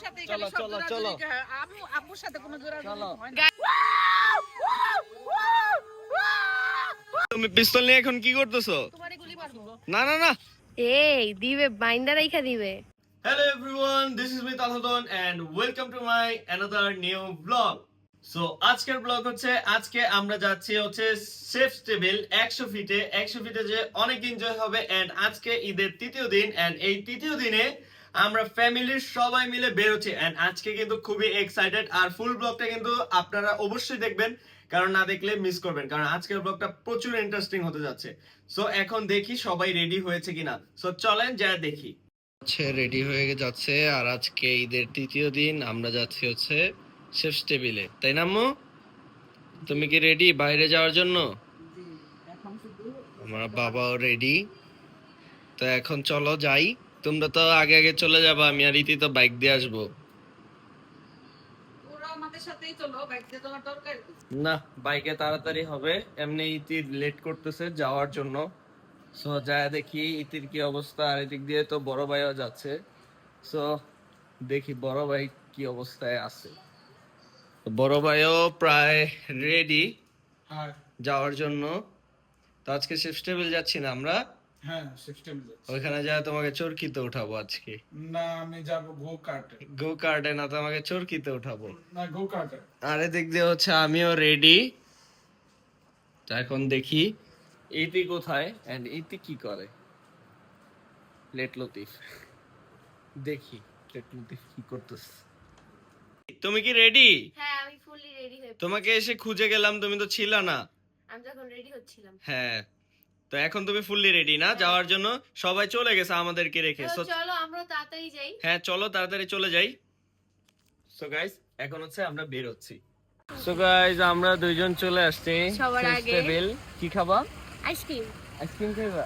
সাথে চলো চলো চলো আব্বুর সাথে কোনো জোরাজুরি হয় না। তুমি পিস্তল নিয়ে এখন কি করতেছো? তোমারে গুলি মারবো। না না না। এই দিবে বাইন্দা রাইখা দিবে। Hello everyone, this is me Talhodon and welcome to my another new vlog. So আজকের ব্লগ হচ্ছে আজকে আমরা যাচ্ছি হচ্ছে সেফ টেবিল 100 ফিটে যে অনেক এনজয় হবে এন্ড আজকে ঈদের তৃতীয় দিন এন্ড এই তৃতীয় দিনে আমরা ফ্যামিলির সবাই মিলে বের হচ্ছি এন্ড আজকে কিন্তু খুবই এক্সাইটেড আর ফুল ব্লগটা কিন্তু আপনারা অবশ্যই দেখবেন কারণ না দেখলে মিস করবেন কারণ আজকের ব্লগটা প্রচুর ইন্টারেস্টিং হতে যাচ্ছে। সো এখন দেখি সবাই রেডি হয়েছে কিনা, সো চলেন যা দেখি। রেডি হয়ে যাচ্ছে আর আজকে ঈদের তৃতীয় দিন আমরা যাচ্ছি হচ্ছে শেফ টেবিলে, তাই না আম্মু? তুমি কি রেডি বাইরে যাওয়ার জন্য? আমার বাবাও রেডি। তো এখন চলো যাই, তোমরা তো আগে আগে চলে যাবা, আমি আর ইতি তো বাইক দিয়ে আসবো। ওরা আমাদের সাথেই চলো, বাইক দিয়ে তোমার দরকার কি? না বাইকে তাড়াতাড়ি হবে, এমনি ইতি লেট করতেছে যাওয়ার জন্য। সো যায় দেখি ইতির কি অবস্থা, আর এদিক দিয়ে তো বড় ভাইও যাচ্ছে। সো দেখি বড় ভাই কি অবস্থায় আছে। বড় ভাইও প্রায় রেডি যাওয়ার জন্য। তো আজকে শেফ টেবিল যাচ্ছি না আমরা? হ্যাঁ সিস্টেম যাচ্ছে। ওইখানে যা তোমাকে চরকিতে উঠাবো আজকে। না আমি যাব গো কার্টে। গো কার্টে না, তোমাকে চরকিতে উঠাবো। না গো কার্টে। আর এদিক দিয়ে হচ্ছে আমিও রেডি। তো এখন দেখি ইতি কোথায় এন্ড ইতি কি করে। লেট লতিফ, দেখি লেট লতিফ কি করতেছে। তুমি কি রেডি? হ্যাঁ আমি ফুললি রেডি হয়ে তোমাকে এসে খুঁজে গেলাম, তুমি তো ছিল না। আমি যখন রেডি হচ্ছিলাম। হ্যাঁ তো এখন তুমি ফুললি রেডি না যাওয়ার জন্য? সবাই চলে গেছে আমাদেরকে রেখে। তো চলো আমরা তাড়াতাড়ি যাই। হ্যাঁ চলো তাড়াতাড়ি চলে যাই। সো গাইস এখন হচ্ছে আমরা বের হচ্ছি। সো গাইস আমরা দুইজন চলে আসছি সবার আগে। টেবিল। কি খাবা? আইসক্রিম। আইসক্রিম খাইবা?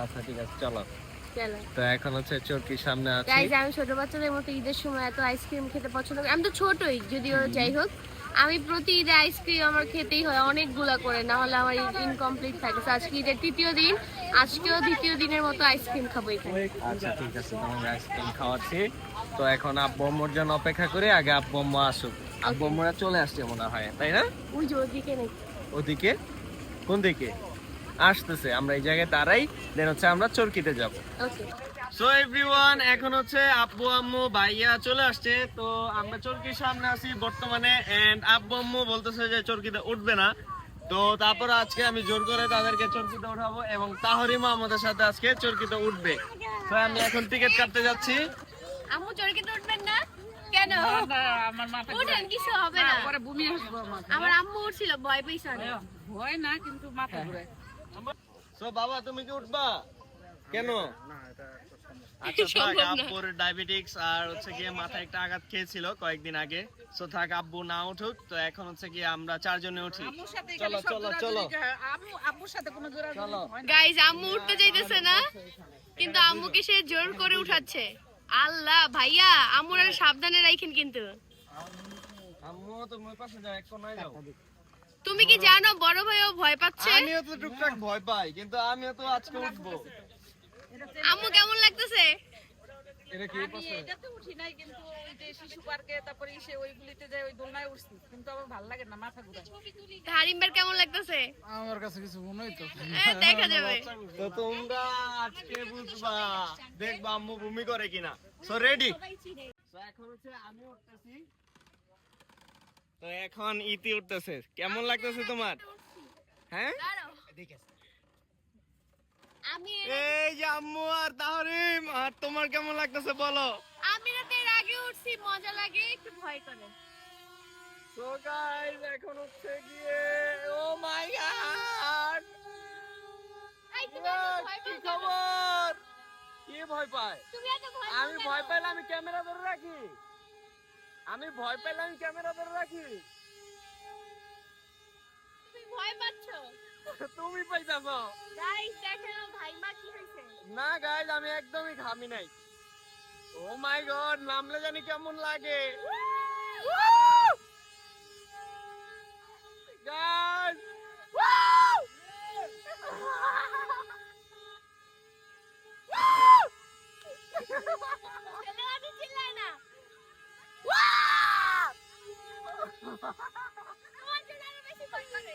আচ্ছা ঠিক আছে চলো। চলো তো এখন হচ্ছে চরকির সামনে আছি। গাইস আমি ছোট বাচ্চাদের মতো ঈদের সময় এত আইসক্রিম খেতে পছন্দ করি। আমি তো ছোটই যদিও, যাই হোক আমি প্রতি ঈদে আইসক্রিম আমার খেতেই হয় অনেকগুলা করে, না হলে আমার ইনকমপ্লিট থাকে। তো আজকে ঈদের তৃতীয় দিন, আজকেও দ্বিতীয় দিনের মতো আইসক্রিম খাবো এখানে। আচ্ছা ঠিক আছে তোমাকে আইসক্রিম খাওয়াচ্ছি। তো এখন আব্বু আম্মুর জন্য অপেক্ষা করি, আগে আব্বু আম্মু আসুক। আব্বু আম্মুরা চলে আসছে মনে হয়, তাই না? ওই যে ওদিকে নাকি। ওদিকে? কোন দিকে? আসতেছে, আমরা এই জায়গায় দাঁড়াই, দেন হচ্ছে আমরা চরকিতে যাব। ওকে সো এভরিওয়ান এখন হচ্ছে আব্বু আম্মু ভাইয়া চলে আসছে। তো আমরা চরকির সামনে আছি বর্তমানে এন্ড আব্বু আম্মু বলতেছে যে চরকিতে উঠবে না। তো তারপর আজকে আমি জোর করে তাদেরকে চরকিতে উঠাবো এবং তাহরিমা আমাদের সাথে আজকে চরকিতে উঠবে। তো আমি এখন টিকিট কাটতে যাচ্ছি। আম্মু চরকিতে উঠবেন না কেন? না, আমার মাথা উঠেন, কিছু হবে না। পরে বমি আসবে আমার। আমার আম্মু উঠছিল, ভয় পেয়েছে অনেক। ভয় না কিন্তু মাথা ঘুরে। সো বাবা তুমি কি উঠবা? কেন? আচ্ছা থাক, আব্বুর ডায়াবেটিক্স আর হচ্ছে গিয়ে মাথায় একটা আঘাত খেয়েছিল কয়েকদিন আগে। সো থাক আব্বু না উঠুক। তো এখন হচ্ছে কি আমরা চারজনে উঠি। আম্মুর সাথে চলো চলো চলো আব্বুর সাথে কোনো জোরাজুরি হয় না। গাইস আম্মু উঠতে চাইতেছে না, কিন্তু আম্মুকে সে জোর করে উঠাচ্ছে। আল্লাহ ভাইয়া আম্মুর আর সাবধানে রাখেন কিন্তু। আম্মু তুমি ওই পাশে যাও, এক কোণায় যাও। তুমি কি জানো বড় ভাইও ভয় পাচ্ছে? আমিও তো টুকটাক ভয় পাই, কিন্তু আমিও তো আজকে উঠবো। আম্মু কেমন লাগতেছে? এটা কি আমি পাশে? এটাতে উঠি নাই, কিন্তু ওই যে শিশু পার্কে তারপরে এসে ওইগুলিতে যাই, ওই দোলনায় উঠছি, কিন্তু আমার ভালো লাগে না, মাথা ঘুরে। হারিম্বার কেমন লাগতেছে? আমার কাছে কিছু মনে হয় তো। দেখা যাবে। তো তোমরা আজকে বুঝবা, দেখবা আম্মু ভূমি করে কিনা। So ready? তো এখন হচ্ছে আমি উঠতেছি। তো এখন ইতি উঠতেছে, কেমন লাগতেছে তোমার? হ্যাঁ দাঁড়াও। আমি এই যে আম্মু আর তাহরিম, আর তোমার কেমন লাগতেছে বলো? আমি রাতের আগে উঠছি, মজা লাগে, একটু ভয় করে। সো গাইস এখন হচ্ছে গিয়ে ও মাই গড, এই তুমি এত ভয় কি পাও কেন? খবর? কি ভয় পায়? তুমি এত ভয় পাও আমি কেন? ভয় পাইলে আমি ক্যামেরা ধরে রাখি। আমি ভয় পাইলে আমি ক্যামেরা ধরে রাখি। তুমি ভয় পাচ্ছো? তুমি পাইতাছো? গাইস দেখেন ভাইমা কি হইছে। না গাইস আমি একদমই ঘামি নাই। ও মাই গড, নামলে জানি কেমন লাগে। গাইস ছেলেরা চিল্লায় না। আমার জন্য আরো বেশি ভয় করে।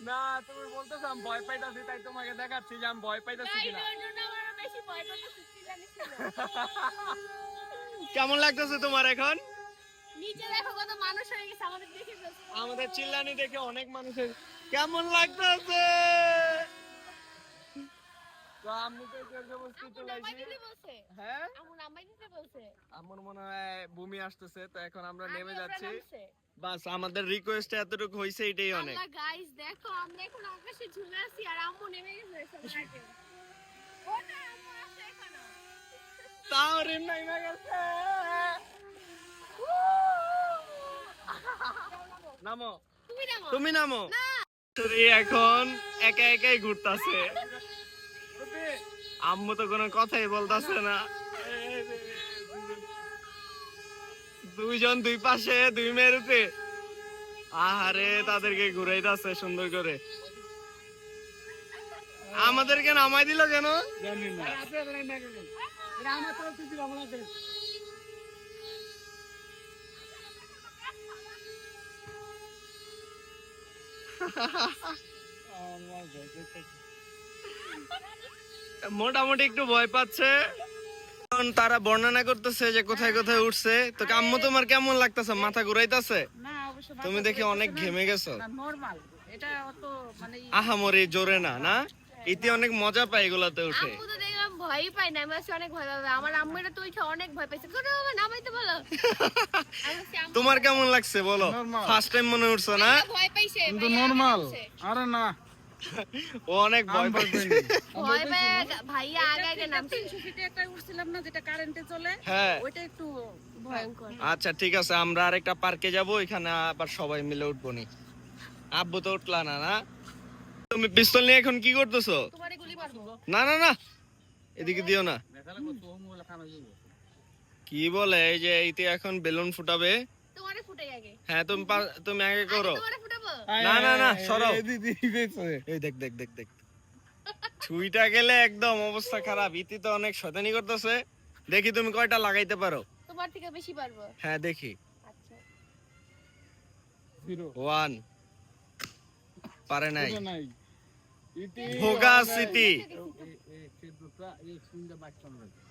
না তুমি বলতেছো আমি ভয় পাইতাছি তাই তোমাকে দেখাচ্ছি যে আমি ভয় পাইতাছি Guys, কিনা। ওর জন্য আমার আরো বেশি ভয় করতেছে, কি জানিস না? কেমন লাগতেছে তোমার এখন? নিচে দেখো কত মানুষ হয়ে গেছে আমাদের দেখে ফেলছে। আমাদের চিল্লানি দেখে অনেক মানুষের কেমন লাগতেছে? তো আমি তো জবরদস্তি আম্মু চলে নামাই আইছি। দিতে বলছে। হ্যাঁ আম্মু নামাই দিতে বলছে। আমার মনে হয় ভূমি আসতেছে, তো এখন আমরা নেমে আগে ওরা যাচ্ছি। নামছে। বাস আমাদের রিকোয়েস্ট এতটুকু হইছে, এটাই অনেক। আল্লাহ গাইস দেখো আমরা এখন আকাশে ঝুলে আছি আর আম্মু নেমে গেছে সবার আগে। ওটা আম্মু আসছে এখনো। তাও রিম নাইমা গেছে। নামো, তুমি নামো। তুমি নামো। তুই এখন একা একাই ঘুরতাছে, আম্মু তো কোনো কথাই বলতাছে না। দুইজন দুই পাশে, দুই মেরুতে। আহারে তাদেরকে ঘুরাইতাছে সুন্দর করে। আমাদেরকে নামাই দিল কেন? জানি না মোটামুটি একটু ভয় পাচ্ছে। এখন তারা বর্ণনা করতেছে যে কোথায় কোথায় উঠছে। তো আম্মু তোমার কেমন লাগতেছে? মাথা ঘুরাইতাছে? না অবশ্য তুমি দেখি অনেক ঘেমে গেছো। নরমাল, এটা অত মানে আহামরি জোরে না, না ইতি অনেক মজা পায় এগুলাতে উঠে। আম্মু তো দেখলাম ভয়ই পায় না, আমি ভাবছি অনেক ভয় পাবে। আমার আম্মু এটা তো উঠে অনেক ভয় পাইছে। কোন বাবা নামাইতে বলো। আমি ভাবছি আম্মু তোমার কেমন লাগছে বলো? Normal. ফার্স্ট টাইম মনে উঠছো না? ভয় পাইছে। কিন্তু ভাইয়া আগে নরমাল। নামছে। আরে না ও অনেক ভয় আমি ভয় পাইছে। পাইনি। ভয় পায় ভাইয়া আগে আগে নামছে। 300 ফিটে একটা উঠছিলাম না, যেটা কারেন্টে চলে, হ্যাঁ ওইটা একটু ভয়ঙ্কর। আচ্ছা ঠিক আছে, আমরা আরেকটা পার্কে যাব, এখানে আবার সবাই মিলে উঠবো নি। আব্বু তো উঠলা না, না? তুমি পিস্তল নিয়ে এখন কি করতেছো? তোমারে গুলি মারবো। না না না, এদিকে দিও না। কি বলে এই যে এইতে এখন বেলুন ফুটাবে। তোমারে ফুটাই আগে। হ্যাঁ তুমি আগে করো। তোমারে ফুটাবো। না, না, না, সরো। সরো এই দেখ দেখ দেখ দেখ, ছুইটা গেলে একদম অবস্থা খারাপ। ইতি তো অনেক শয়তানি করতেছে। দেখি তুমি কয়টা লাগাইতে পারো। তোমার থেকে বেশি পারবো। হ্যাঁ দেখি। আচ্ছা। 1 পারে নাই। নাই ইতি ভোগা সিটি,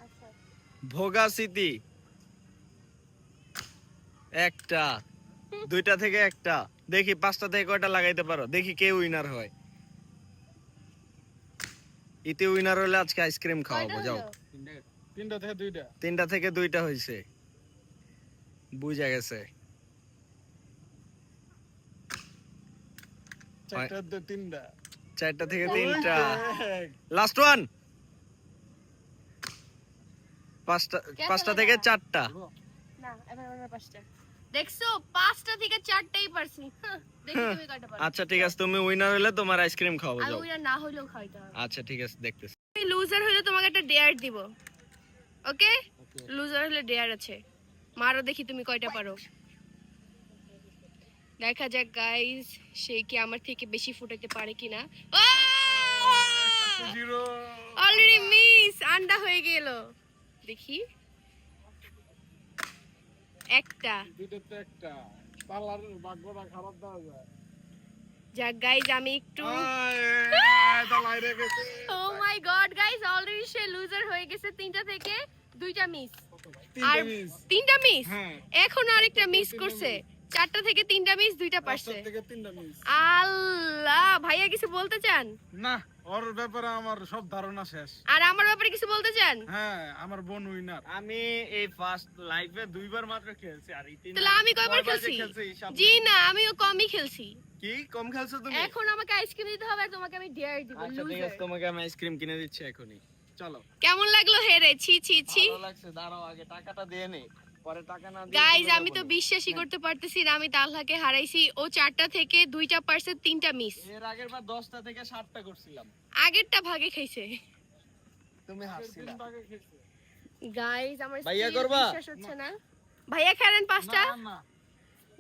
আচ্ছা। ভোগা সিটি। একটা, দুইটা থেকে একটা। দেখি 5টা থেকে কয়টা লাগাইতে পারো, দেখি কে উইনার হয়। ইতি উইনার হলে আজকে আইসক্রিম খাওয়াবো। কয়টা যাও। হলো? 3টা থেকে 2টা 3টা থেকে 2টা হয়েছে, বুঝা গেছে। 4টা থেকে 3টা 4টা থেকে 3টা, লাস্ট ওয়ান। 5টা থেকে 4টা। না, এবার আমার পাঁচটা। দেখছো 5টা থেকে 4টাই পারছি। হ্যাঁ, দেখি তুমি কয়টা পারো। আচ্ছা ঠিক আছে, তুমি উইনার হলে তোমার আইসক্রিম খাওয়াবো। আর যাও। ওইটা না হইলেও খাইতে হবে। আচ্ছা ঠিক আছে, দেখতেছি। তুমি লুজার হলে তোমাকে একটা ডেয়ার দিব। ওকে? লুজার হলে ডেয়ার আছে। মারো দেখি তুমি কয়টা পারো। দেখা যাক গাইস, সে কি আমার থেকে বেশি ফুটাতে পারে কিনা। জিরো অলরেডি মিস, আন্ডা হয়ে গেল। দেখি একটা। 2টা একটা পালার ভাগ্যটা খারাপ দেওয়া যায় যাক গাইস, আমি একটু দালাই রে গেছে ও মাই গড গাইস, অলরেডি সে লুজার হয়ে গেছে। 3টা থেকে 2টা মিস। 3টা আর মিস 3টা মিস, হ্যাঁ এখন আরেকটা মিস করছে। 4টা থেকে 3টা মিস, 2টা পারছে। 5টা থেকে 3টা মিস আল্লাহ, ভাইয়া কিছু বলতে চান? না ওর ব্যাপারে আমার সব ধারণা শেষ আর আমার ব্যাপারে কিছু বলতে চান? হ্যাঁ আমার বোন উইনার আমি এই ফার্স্ট লাইফে 2বার মাত্র খেলছি, আর ইতি তাহলে আমি কয়বার খেলছি? জি না, আমিও কমই খেলছি। কি কম খেলছো তুমি? এখন আমাকে আইসক্রিম দিতে হবে আর তোমাকে আমি ডেয়ার দিব। আচ্ছা ঠিক লুজার। আছে, তোমাকে আমি আইসক্রিম কিনে দিচ্ছি এখনই। চলো। কেমন লাগলো হেরে? ছি ছি ছি। ভালো লাগছে, দাঁড়াও আগে টাকাটা দিয়ে নে, পরে টাকা না দিয়ে গাইজ, চলে আমি তো যাবো। বিশ্বাসই করতে পারতেছি না আমি তালহাকে হারাইছি। ও 4টা থেকে 2টা পারছে, 3টা মিস। এর আগের বার 10টা থেকে 7টা করছিলাম, আগেরটা ভাগে খাইছে। তুমি হারছিলা। গাইজ, আমার ভাইয়া still করবা? বিশ্বাস হচ্ছে না। ভাইয়া খেলেন 5টা। না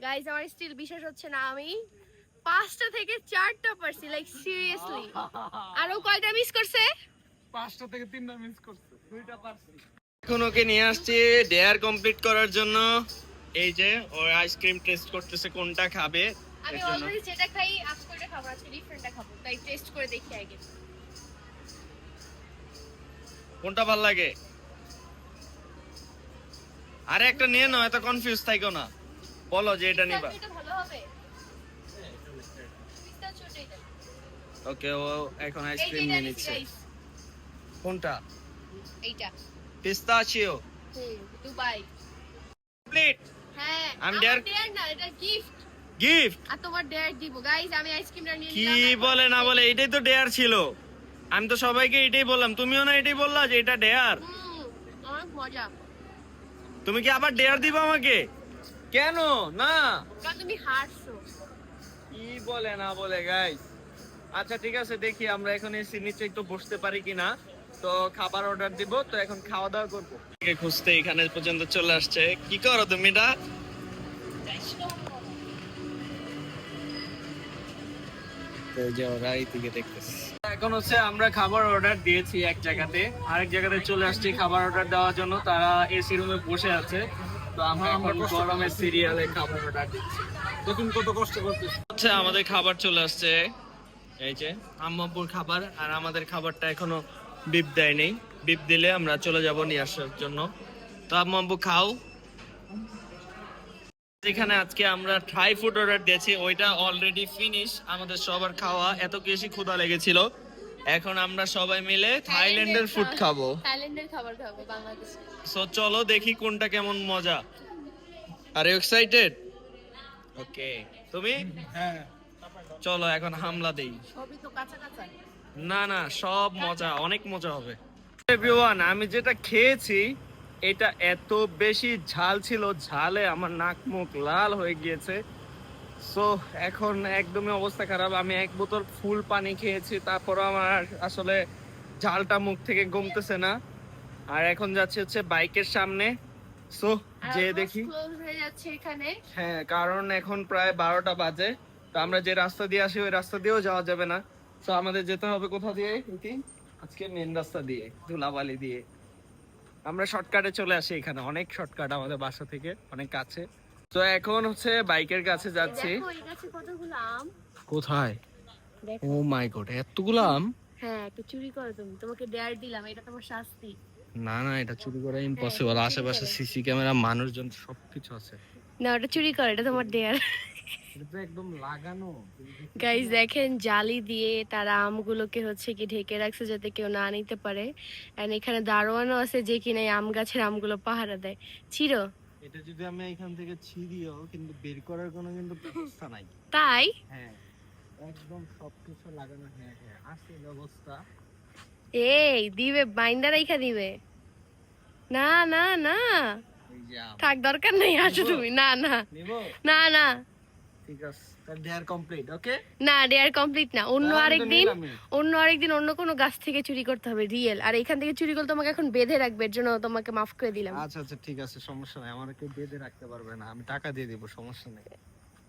গাইজ, আমার স্টিল বিশ্বাস হচ্ছে না আমি 5টা থেকে 4টা পারছি, লাইক সিরিয়াসলি। আর ও কয়টা মিস করছে? 5টা থেকে 3টা মিস করছে, 2টা পারছি। এখন ওকে নিয়ে আসছি ডেয়ার কমপ্লিট করার জন্য। এই যে ওর আইসক্রিম টেস্ট করতেছে কোনটা খাবে আমি এর জন্য। অলওয়েজ যেটা খাই আজকে ওটা খাবো, আজকে ডিফারেন্টটা খাবো, তাই টেস্ট করে দেখি আগে। কোনটা ভাল লাগে? আরে একটা নিয়ে নাও, এত কনফিউজ থাইকো না, বলো যে এটা নিবা। এটা ভালো হবে। পিস্তাচিওটাই দেন। ওকে, ও এখন এই আইসক্রিম যে নিয়ে এটা নিচ্ছে। guys, কোনটা? এইটা। পিস্তাচিও দুবাই। কমপ্লিট। হ্যাঁ, I'm আমার dare- dare না, এটা গিফট। গিফট? আর তোমার ডেয়ার দিব গাইস, আমি আইসক্রিমটা নিয়ে কি নিলাম। বলে না বলে, এটাই তো ডেয়ার ছিল। আমি তো সবাইকে এটাই বললাম, তুমিও না এটাই বললা যে এটা ডেয়ার। অনেক মজা। তুমি কি আবার ডেয়ার দিবা আমাকে? কেন না? কারণ তুমি হারছো। কি বলে না বলে গাইস। আচ্ছা ঠিক আছে, দেখি আমরা এখন এই নিচে একটু বসতে পারি কিনা। তো খাবার অর্ডার দিব, তো এখন খাওয়া দাওয়া করবো। খুঁজতে এখানে পর্যন্ত চলে আসছে। কি করো তুমি এটা? এখন হচ্ছে আমরা খাবার অর্ডার দিয়েছি এক জায়গাতে, আরেক জায়গাতে চলে আসছি খাবার অর্ডার দেওয়ার জন্য। তারা এসি রুমে বসে আছে, তো আমরা এখন গরমের সিরিয়ালে খাবার অর্ডার দিচ্ছি। দেখুন কত কষ্ট করতেছি। আচ্ছা আমাদের খাবার চলে আসছে, এই যে আম্মাপুর খাবার। আর আমাদের খাবারটা এখনো বিপ দেয়নি, বিপ দিলে আমরা চলে যাব নিয়ে আসার জন্য। তো আম্মাপু খাও। এখানে আজকে আমরা থাই ফুড অর্ডার দিয়েছি, ওইটা অলরেডি ফিনিশ। আমাদের সবার খাওয়া, এত বেশি ক্ষুধা লেগেছিল। এখন আমরা সবাই মিলে থাইল্যান্ডের ফুড খাবো। থাইল্যান্ডের খাবার খাবো বাংলাদেশে। সো চলো দেখি কোনটা কেমন মজা। Are you excited? ওকে, তুমি? হ্যাঁ, চলো এখন হামলা দেই। সবই তো কাঁচা কাঁচা। না না, সব মজা, অনেক মজা হবে। এভরিওয়ান, আমি যেটা খেয়েছি এটা এত বেশি ঝাল ছিল, ঝালে আমার নাক মুখ লাল হয়ে গিয়েছে। সো এখন একদমই অবস্থা খারাপ। আমি এক বোতল ফুল পানি খেয়েছি, তারপর আমার আসলে ঝালটা মুখ থেকে কমতেছে না। আর এখন যাচ্ছি হচ্ছে বাইকের সামনে। সো যে দেখি। ক্লোজ হয়ে যাচ্ছে এখানে। হ্যাঁ, কারণ এখন প্রায় 12টা বাজে। তো আমরা যে রাস্তা দিয়ে আসি ওই রাস্তা দিয়েও যাওয়া যাবে না। তো আমাদের যেতে হবে কোথা দিয়ে? আজকে মেন রাস্তা দিয়ে, ধুলাবালি দিয়ে। আমরা শর্টকাটে চলে আসি, এখানে অনেক শর্টকাট আমাদের বাসা থেকে, অনেক কাছে। তো এখন হচ্ছে বাইকের কাছে যাচ্ছি। দেখো এই গাছে কতগুলো আম। কোথায়? দেখো। ও মাই গড, এতগুলো আম! হ্যাঁ, একটু চুরি করো তুমি, তোমাকে ডেয়ার দিলাম, এটা তোমার শাস্তি। না না, এটা চুরি করা ইম্পসিবল। আশেপাশে সিসি ক্যামেরা, মানুষজন সবকিছু আছে। না, ওটা চুরি করো, এটা তোমার ডেয়ার। এটা তো একদম লাগানো। গাইস দেখেন, জালি দিয়ে তারা আমগুলোকে হচ্ছে কি ঢেকে রাখছে যাতে কেউ না নিতে পারে। এন্ড এখানে দারোয়ানও আছে যে কিনা এই আম গাছের আমগুলো পাহারা দেয়। চিরো এটা যদি আমি এখান থেকে ছিঁড়িও, কিন্তু বের করার কোনো কিন্তু ব্যবস্থা নাই। তাই? হ্যাঁ, একদম সবকিছু লাগানো। হ্যাঁ হ্যাঁ, আছে ব্যবস্থা। এই দিবে, বাইন্ডার রাইখা দিবে। না না না, এই যে আম। থাক, দরকার নেই, আসো তুমি। না না নিবো? না না ঠিক আছে, তাহলে দেয়ার কমপ্লিট। ওকে, না, ডেয়ার কমপ্লিট না। অন্য আরেকদিন অন্য কোনো গাছ থেকে চুরি করতে হবে, রিয়েল। আর এখান থেকে চুরি করলে তোমাকে এখন বেঁধে রাখবে, এর জন্য তোমাকে মাফ করে দিলাম। আচ্ছা আচ্ছা ঠিক আছে, সমস্যা নাই। আমার কেউ বেঁধে রাখতে পারবে না, আমি টাকা দিয়ে দিব, সমস্যা নেই।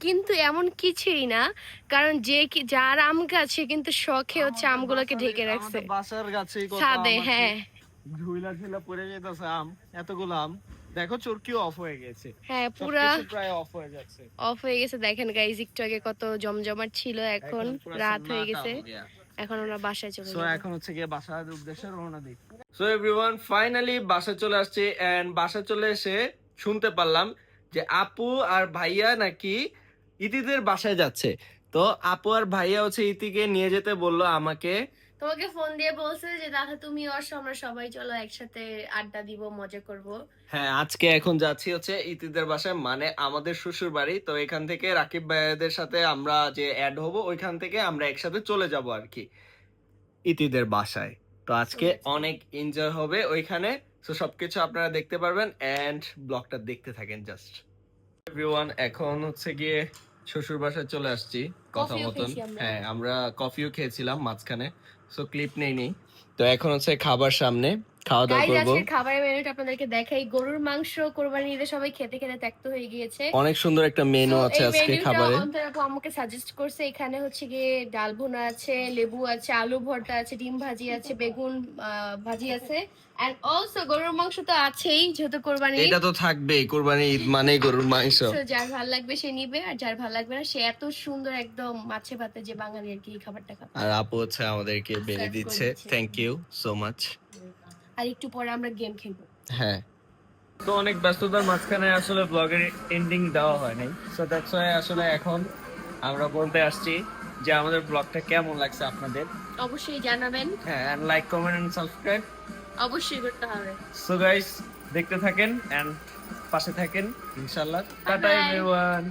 কিন্তু এমন কিছুই না, কারণ যার আম গাছ সে কিন্তু শখে হচ্ছে আমগুলোকে ঢেকে রাখছে আমাদের বাসার গাছেই কত ছাদে। আম আছে। হ্যাঁ ঝুলা ঝুলা পড়ে যেতেছে আম, এতগুলো আম। দেখো চরকিও অফ হয়ে গেছে, হ্যাঁ, পুরা সবকিছু প্রায় অফ হয়ে যাচ্ছে। অফ হয়ে গেছে। দেখেন গাইজ, একটু আগে কত জমজমাট ছিল, এখন পুরা রাত হয়ে সন্নাটা গেছে। হয়ে গেছে। এখন আমরা বাসায় চলে সো যাবো। এখন হচ্ছে গিয়ে বাসার উদ্দেশ্যে রওনা দিই। সো এভরিওয়ান, ফাইনালি বাসায় চলে আসছি। এন্ড বাসায় চলে এসে শুনতে পারলাম যে আপু আর ভাইয়া নাকি ইতিদের বাসায় যাচ্ছে। তো আপু আর ভাইয়া হচ্ছে ইতিকে নিয়ে যেতে বললো আমাকে। তোমাকে ফোন দিয়ে বলছে যে দাদা তুমি আসো, আমরা সবাই চলো একসাথে আড্ডা দিব, মজা করব। হ্যাঁ, আজকে এখন যাচ্ছি হচ্ছে ইতিদের বাসায়, মানে আমাদের শ্বশুর বাড়ি। তো এখান থেকে রাকিব ভাইয়াদের সাথে আমরা যে অ্যাড হব, ওইখান থেকে আমরা একসাথে চলে যাব আর কি ইতিদের বাসায়। তো আজকে অনেক এনজয় হবে ওইখানে। তো সবকিছু আপনারা দেখতে পারবেন, এন্ড ব্লগটা দেখতে থাকেন জাস্ট। এভরিওয়ান, এখন হচ্ছে গিয়ে শ্বশুর বাসায় চলে আসছি কথা কফিও মতন। খেয়েছি আমরা। হ্যাঁ, আমরা কফিও খেয়েছিলাম মাঝখানে, সো ক্লিপ নেই। তো এখন হচ্ছে খাবার সামনে, খাওয়া দাওয়া গাইজ করবো। আজকের খাবারের মেনুটা আপনাদেরকে দেখাই। গরুর মাংস কোরবানির ঈদে সবাই খেতে খেতে ত্যক্ত হয়ে গিয়েছে। অনেক সুন্দর একটা মেনু তো আছে এই আজকে মেনুটা খাবারে। অন্তর আপু আমাকে সাজেস্ট করছে। এখানে হচ্ছে গিয়ে ডাল ভুনা আছে, লেবু আছে, আলু ভর্তা আছে, ডিম ভাজি আছে, বেগুন ভাজি আছে, এন্ড অলসো গরুর মাংস তো আছেই যেহেতু কোরবানি ঈদ। এটা তো থাকবেই, কোরবানি ঈদ মানে গরুর মাংস। So, যার ভালো লাগবে সে নিবে, আর যার ভালো লাগবে না সে এত সুন্দর একদম মাছে ভাতে যে বাঙালি আর কি এই খাবারটা খাবে। আর আপু হচ্ছে আমাদেরকে বেড়ে Serve করে দিচ্ছে, দিচ্ছে। Thank you so much. আর একটু পরে আমরা গেম খেলবো। হ্যাঁ, তো অনেক ব্যস্ততার মাঝখানে আসলে ব্লগের এন্ডিং দেওয়া হয় নাই, সো দ্যাটস ওয়াই আসলে এখন আমরা বলতে আসছি যে আমাদের ব্লগটা কেমন লাগছে আপনাদের। অবশ্যই জানাবেন, হ্যাঁ, and like, comment and subscribe. অবশ্যই করতে হবে। সো গাইস, দেখতে থাকেন এন্ড পাশে থাকেন ইনশাআল্লাহ। Tata Bye. এভরিওয়ান।